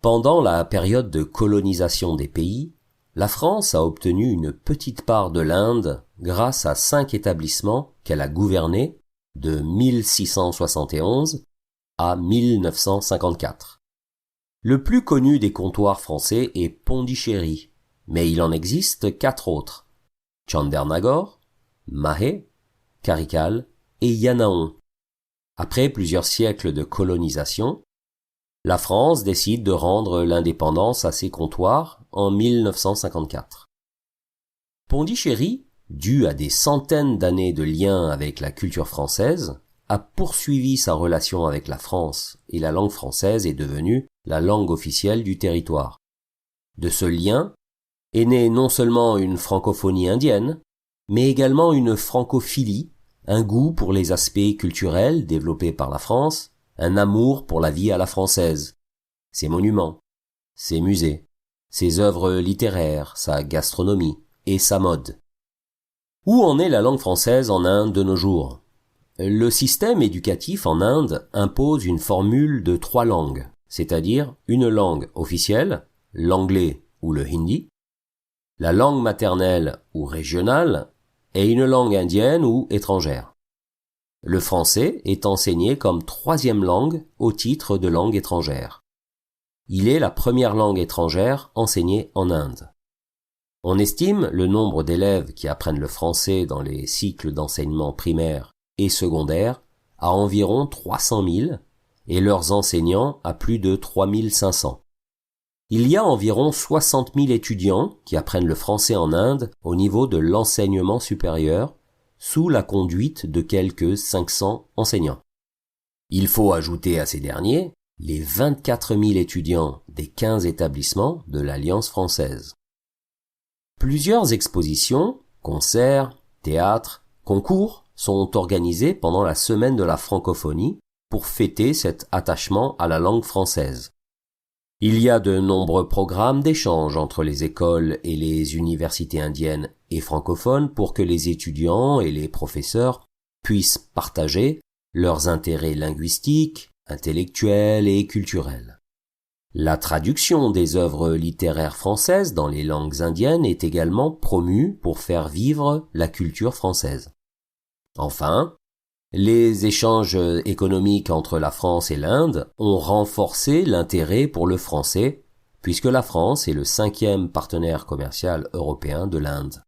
Pendant la période de colonisation des pays, la France a obtenu une petite part de l'Inde grâce à 5 établissements qu'elle a gouvernés de 1671 à 1954. Le plus connu des comptoirs français est Pondichéry, mais il en existe 4 autres: Chandernagore, Mahé, Karikal et Yanaon. Après plusieurs siècles de colonisation, la France décide de rendre l'indépendance à ses comptoirs en 1954. Pondichéry, dû à des centaines d'années de liens avec la culture française, a poursuivi sa relation avec la France et la langue française est devenue la langue officielle du territoire. De ce lien est née non seulement une francophonie indienne, mais également une francophilie, un goût pour les aspects culturels développés par la France, un amour pour la vie à la française, ses monuments, ses musées, ses œuvres littéraires, sa gastronomie et sa mode. Où en est la langue française en Inde de nos jours? Le système éducatif en Inde impose une formule de 3 langues, c'est-à-dire une langue officielle, l'anglais ou le hindi, la langue maternelle ou régionale, et une langue indienne ou étrangère. Le français est enseigné comme 3e langue au titre de langue étrangère. Il est la première langue étrangère enseignée en Inde. On estime le nombre d'élèves qui apprennent le français dans les cycles d'enseignement primaire et secondaire à environ 300 000 et leurs enseignants à plus de 3 500. Il y a environ 60 000 étudiants qui apprennent le français en Inde au niveau de l'enseignement supérieur, sous la conduite de quelques 500 enseignants. Il faut ajouter à ces derniers les 24 000 étudiants des 15 établissements de l'Alliance française. Plusieurs expositions, concerts, théâtres, concours sont organisés pendant la semaine de la francophonie pour fêter cet attachement à la langue française. Il y a de nombreux programmes d'échange entre les écoles et les universités indiennes et francophones pour que les étudiants et les professeurs puissent partager leurs intérêts linguistiques, intellectuels et culturels. La traduction des œuvres littéraires françaises dans les langues indiennes est également promue pour faire vivre la culture française. Enfin, les échanges économiques entre la France et l'Inde ont renforcé l'intérêt pour le français, puisque la France est le 5e partenaire commercial européen de l'Inde.